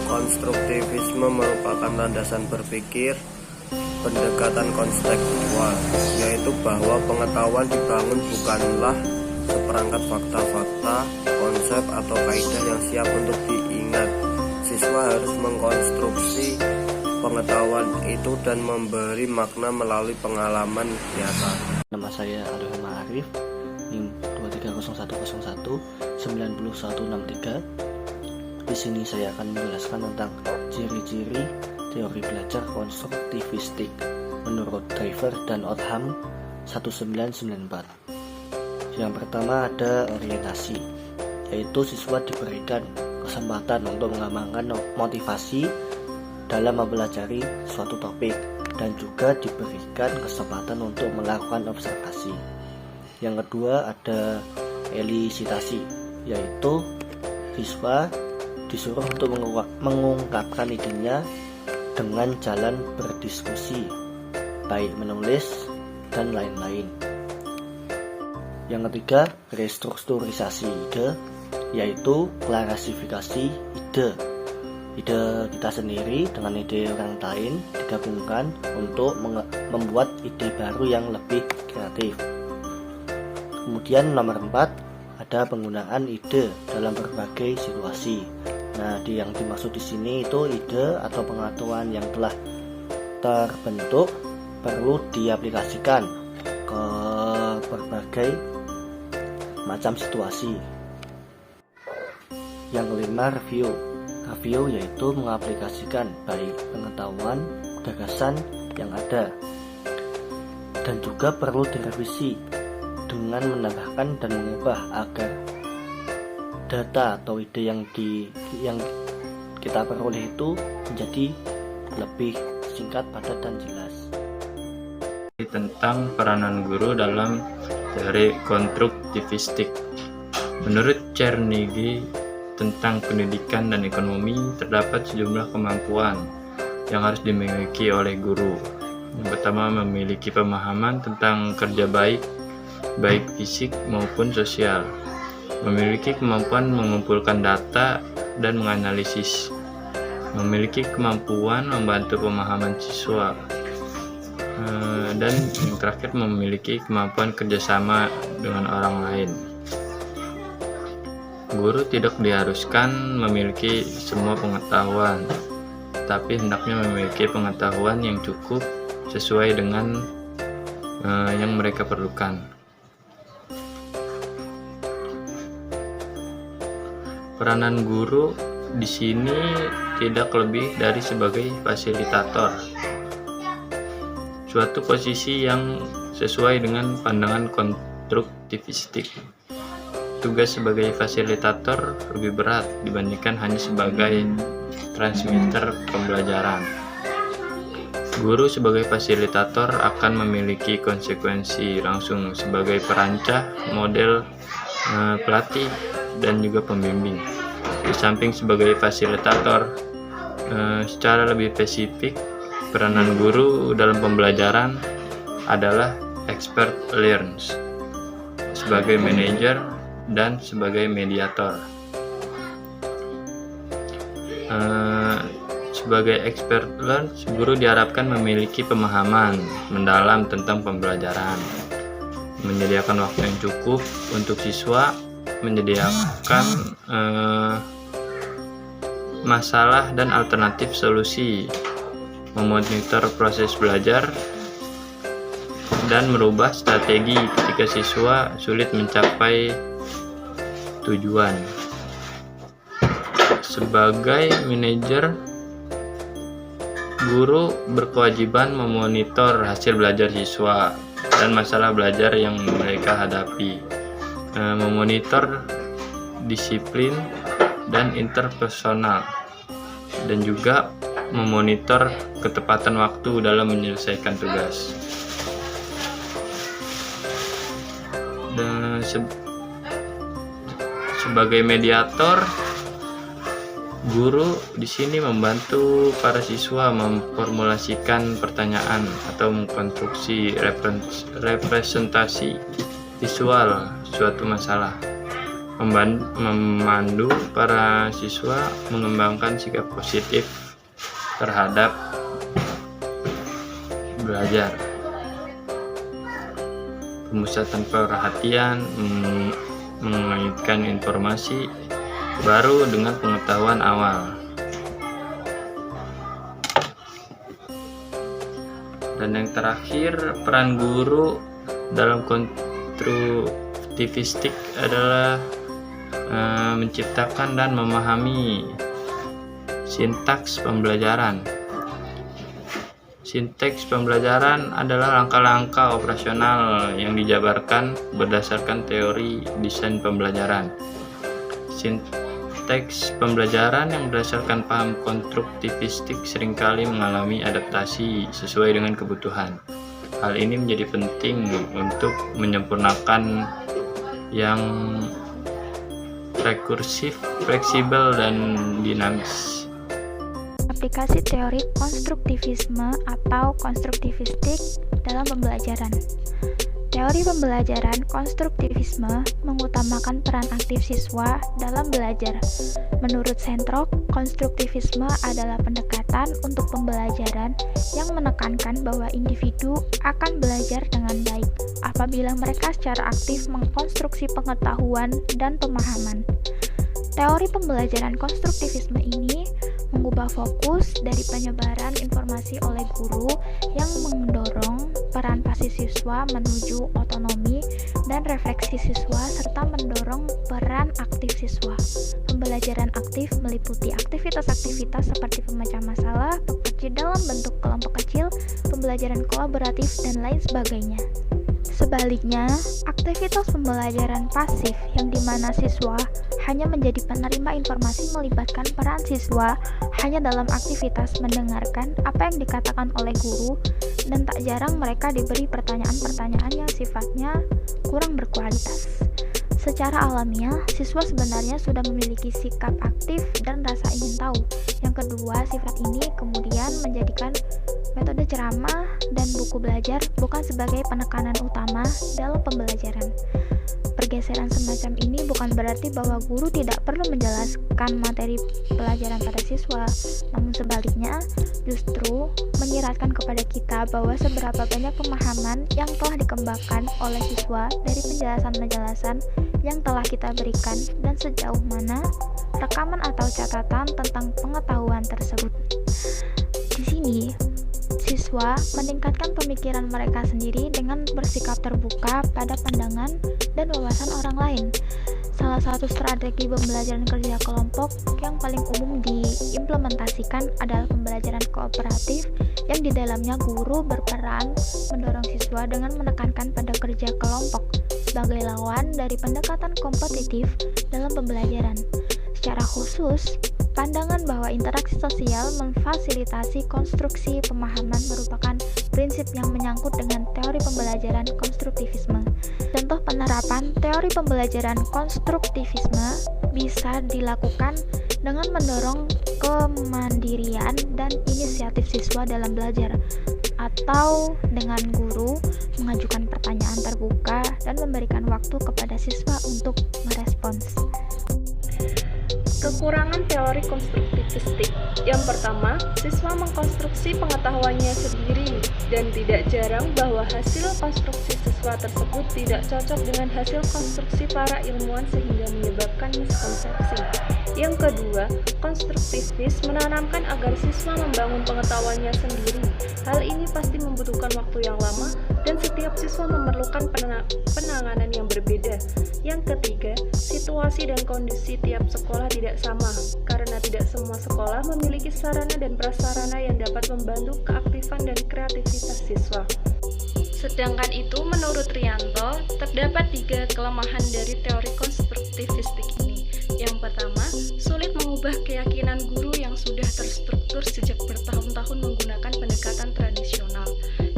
Konstruktivisme merupakan landasan berpikir pendekatan konseptual, yaitu bahwa pengetahuan dibangun bukanlah seperangkat fakta-fakta, konsep, atau kaidah yang siap untuk diingat. Siswa harus mengkonstruksi pengetahuan itu dan memberi makna melalui pengalaman nyata. Nama saya Arif Ma'arif, NIM 230101 9163. Di sini saya akan menjelaskan tentang ciri-ciri teori belajar konstruktivistik menurut Driver dan Oldham 1994. Yang pertama ada orientasi, yaitu siswa diberikan kesempatan untuk mengembangkan motivasi dalam mempelajari suatu topik dan juga diberikan kesempatan untuk melakukan observasi. Yang kedua ada elisitasi, yaitu siswa disuruh untuk mengungkapkan idenya dengan jalan berdiskusi, baik menulis dan lain-lain. Yang ketiga, restrukturisasi ide, yaitu klasifikasi ide. Ide kita sendiri dengan ide orang lain digabungkan untuk membuat ide baru yang lebih kreatif. Kemudian nomor 4, ada penggunaan ide dalam berbagai situasi. Nah, yang dimaksud di sini itu ide atau pengetahuan yang telah terbentuk perlu diaplikasikan ke berbagai macam situasi. Yang kelima, review. Review yaitu mengaplikasikan baik pengetahuan, gagasan yang ada dan juga perlu direvisi dengan menambahkan dan mengubah agar data atau ide yang kita peroleh itu menjadi lebih singkat, padat, dan jelas. Tentang peranan guru dalam teori konstruktivistik. Menurut Carnegie tentang pendidikan dan ekonomi, terdapat sejumlah kemampuan yang harus dimiliki oleh guru. Yang pertama, memiliki pemahaman tentang kerja baik fisik maupun sosial. Memiliki kemampuan mengumpulkan data dan menganalisis. Memiliki kemampuan membantu pemahaman siswa. Dan yang terakhir, memiliki kemampuan kerjasama dengan orang lain. Guru tidak diharuskan memiliki semua pengetahuan, tapi hendaknya memiliki pengetahuan yang cukup sesuai dengan yang mereka perlukan. Peranan guru di sini tidak lebih dari sebagai fasilitator, suatu posisi yang sesuai dengan pandangan konstruktivistik. Tugas sebagai fasilitator lebih berat dibandingkan hanya sebagai transmitter pembelajaran. Guru sebagai fasilitator akan memiliki konsekuensi langsung sebagai perancah, model, pelatih, dan juga pembimbing. Di samping sebagai fasilitator, secara lebih spesifik, peranan guru dalam pembelajaran adalah expert learns, sebagai manajer dan sebagai mediator. Sebagai expert learns, guru diharapkan memiliki pemahaman mendalam tentang pembelajaran, menyediakan waktu yang cukup untuk siswa, menyediakan masalah dan alternatif solusi, memonitor proses belajar, dan merubah strategi ketika siswa sulit mencapai tujuan. Sebagai manajer, guru berkewajiban memonitor hasil belajar siswa dan masalah belajar yang mereka hadapi, memonitor disiplin dan interpersonal, dan juga memonitor ketepatan waktu dalam menyelesaikan tugas. Dan sebagai mediator, guru di sini membantu para siswa memformulasikan pertanyaan atau mengkonstruksi representasi visual suatu masalah, memandu para siswa mengembangkan sikap positif terhadap belajar. Pemusatan perhatian, mengaitkan informasi baru dengan pengetahuan awal. Dan yang terakhir, peran guru dalam konstruktivistik adalah menciptakan dan memahami sintaks pembelajaran. Sinteks pembelajaran adalah langkah-langkah operasional yang dijabarkan berdasarkan teori desain pembelajaran. Sinteks pembelajaran yang berdasarkan paham konstruktivistik seringkali mengalami adaptasi sesuai dengan kebutuhan. Hal ini menjadi penting untuk menyempurnakan yang rekursif, fleksibel, dan dinamis. Aplikasi teori konstruktivisme atau konstruktivistik dalam pembelajaran. Teori pembelajaran konstruktivisme mengutamakan peran aktif siswa dalam belajar. Menurut Sentrok, konstruktivisme adalah pendekatan untuk pembelajaran yang menekankan bahwa individu akan belajar dengan baik apabila mereka secara aktif mengkonstruksi pengetahuan dan pemahaman. Teori pembelajaran konstruktivisme ini mengubah fokus dari penyebaran informasi oleh guru yang mendorong peran pasif siswa menuju otonomi dan refleksi siswa serta mendorong peran aktif siswa. Pembelajaran aktif meliputi aktivitas-aktivitas seperti pemecah masalah, bekerja dalam bentuk kelompok kecil, pembelajaran kolaboratif, dan lain sebagainya. Sebaliknya, aktivitas pembelajaran pasif yang dimana siswa hanya menjadi penerima informasi melibatkan peran siswa hanya dalam aktivitas mendengarkan apa yang dikatakan oleh guru dan tak jarang mereka diberi pertanyaan-pertanyaan yang sifatnya kurang berkualitas. Secara alamiah, siswa sebenarnya sudah memiliki sikap aktif dan rasa ingin tahu. Yang kedua, sifat ini kemudian menjadikan metode ceramah dan buku belajar bukan sebagai penekanan utama dalam pembelajaran. Pergeseran semacam ini bukan berarti bahwa guru tidak perlu menjelaskan materi pelajaran pada siswa, namun sebaliknya justru menyiratkan kepada kita bahwa seberapa banyak pemahaman yang telah dikembangkan oleh siswa dari penjelasan-penjelasan yang telah kita berikan dan sejauh mana rekaman atau catatan tentang pengetahuan tersebut. Di sini, siswa meningkatkan pemikiran mereka sendiri dengan bersikap terbuka pada pandangan dan wawasan orang lain. Salah satu strategi pembelajaran kerja kelompok yang paling umum diimplementasikan adalah pembelajaran kooperatif yang di dalamnya guru berperan mendorong siswa dengan menekankan pada kerja kelompok sebagai lawan dari pendekatan kompetitif dalam pembelajaran. Secara khusus, pandangan bahwa interaksi sosial memfasilitasi konstruksi pemahaman merupakan prinsip yang menyangkut dengan teori pembelajaran konstruktivisme. Contoh penerapan teori pembelajaran konstruktivisme bisa dilakukan dengan mendorong kemandirian dan inisiatif siswa dalam belajar, atau dengan guru mengajukan pertanyaan terbuka dan memberikan waktu kepada siswa untuk merespons. Kekurangan teori konstruktivistik. Yang pertama, siswa mengkonstruksi pengetahuannya sendiri dan tidak jarang bahwa hasil konstruksi siswa tersebut tidak cocok dengan hasil konstruksi para ilmuwan sehingga menyebabkan miskonsepsi. Yang kedua, konstruktivis menanamkan agar siswa membangun pengetahuannya sendiri. Hal ini pasti membutuhkan waktu yang lama dan setiap siswa memerlukan penanganan yang berbeda. Yang ketiga, situasi dan kondisi tiap sekolah tidak sama, karena tidak semua sekolah memiliki sarana dan prasarana yang dapat membantu keaktifan dan kreativitas siswa. Sedangkan itu, menurut Rianto, terdapat 3 kelemahan dari teori konstruktivistik ini. Yang pertama, sulit mengubah keyakinan guru yang sudah terstruktur sejak bertahun-tahun menggunakan pendekatan tradisional.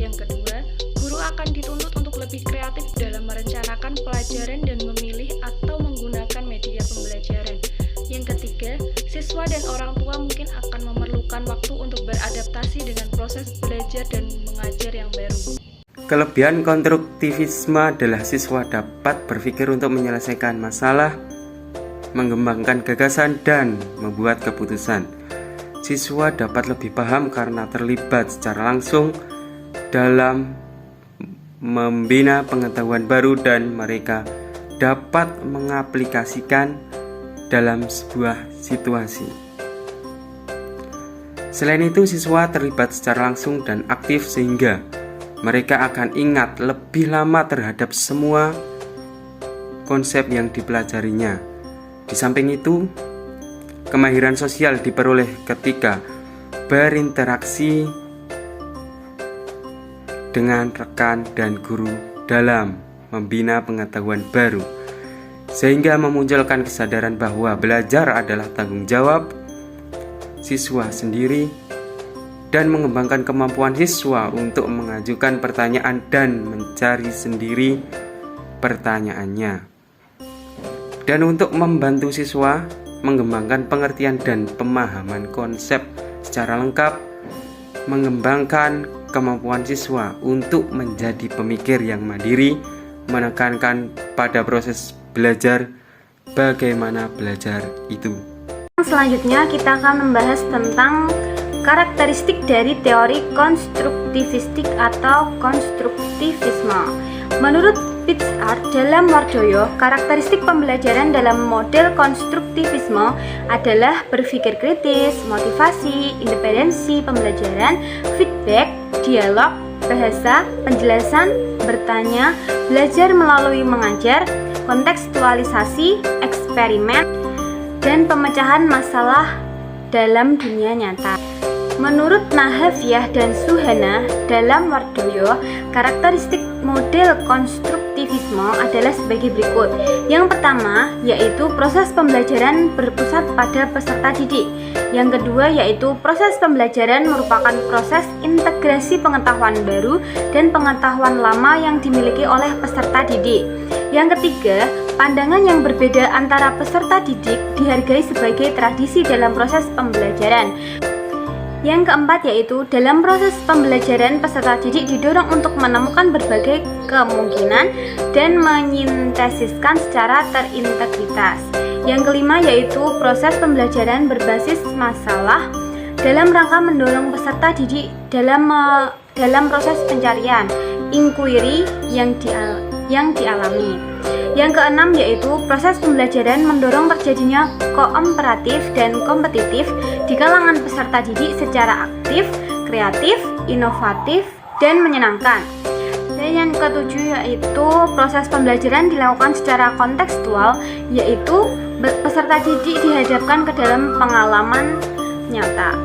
Yang kedua, guru akan dituntut untuk lebih kreatif dalam merencanakan pelajaran dan memilih atau menggunakan media pembelajaran. Yang ketiga, siswa dan orang tua mungkin akan memerlukan waktu untuk beradaptasi dengan proses belajar dan mengajar yang baru. Kelebihan konstruktivisme adalah siswa dapat berpikir untuk menyelesaikan masalah mengembangkan gagasan, dan membuat keputusan. Siswa dapat lebih paham karena terlibat secara langsung dalam membina pengetahuan baru dan mereka dapat mengaplikasikan dalam sebuah situasi. Selain itu, siswa terlibat secara langsung dan aktif sehingga mereka akan ingat lebih lama terhadap semua konsep yang dipelajarinya. Di samping itu, kemahiran sosial diperoleh ketika berinteraksi dengan rekan dan guru dalam membina pengetahuan baru, sehingga memunculkan kesadaran bahwa belajar adalah tanggung jawab siswa sendiri dan mengembangkan kemampuan siswa untuk mengajukan pertanyaan dan mencari sendiri pertanyaannya. Dan untuk membantu siswa mengembangkan pengertian dan pemahaman konsep secara lengkap, mengembangkan kemampuan siswa untuk menjadi pemikir yang mandiri, menekankan pada proses belajar, bagaimana belajar itu. Selanjutnya kita akan membahas tentang karakteristik dari teori konstruktivistik atau konstruktivisme. Menurut Pitzart dalam Wardoyo, karakteristik pembelajaran dalam model konstruktivisme adalah berpikir kritis, motivasi, independensi pembelajaran, feedback, dialog, bahasa, penjelasan, bertanya, belajar melalui mengajar, kontekstualisasi, eksperimen, dan pemecahan masalah dalam dunia nyata. Menurut Nahafiah dan Suhana dalam Wardoyo, karakteristik model konstruktivisme adalah sebagai berikut. Yang pertama yaitu proses pembelajaran berpusat pada peserta didik. Yang kedua yaitu proses pembelajaran merupakan proses integrasi pengetahuan baru dan pengetahuan lama yang dimiliki oleh peserta didik. Yang ketiga, pandangan yang berbeda antara peserta didik dihargai sebagai tradisi dalam proses pembelajaran. Yang keempat yaitu dalam proses pembelajaran peserta didik didorong untuk menemukan berbagai kemungkinan dan menyintesiskan secara terintegritas. Yang kelima yaitu proses pembelajaran berbasis masalah dalam rangka mendorong peserta didik dalam proses pencarian inquiry yang dialami. Yang keenam yaitu proses pembelajaran mendorong terjadinya kooperatif dan kompetitif di kalangan peserta didik secara aktif, kreatif, inovatif, dan menyenangkan. Dan yang ketujuh yaitu proses pembelajaran dilakukan secara kontekstual, yaitu peserta didik dihadapkan ke dalam pengalaman nyata.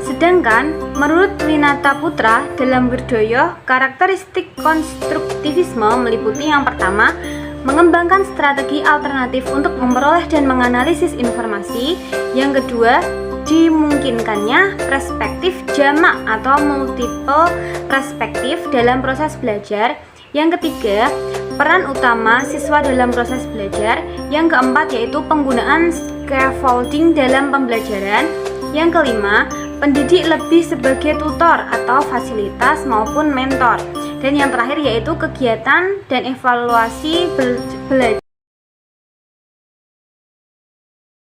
Sedangkan menurut Winata Putra dalam Wardoyo, karakteristik konstruktivisme meliputi yang pertama, mengembangkan strategi alternatif untuk memperoleh dan menganalisis informasi. Yang kedua, dimungkinkannya perspektif jamak atau multiple perspektif dalam proses belajar. Yang ketiga, peran utama siswa dalam proses belajar. Yang keempat yaitu penggunaan scaffolding dalam pembelajaran. Yang kelima, pendidik lebih sebagai tutor atau fasilitas maupun mentor. Dan yang terakhir yaitu kegiatan dan evaluasi belajar.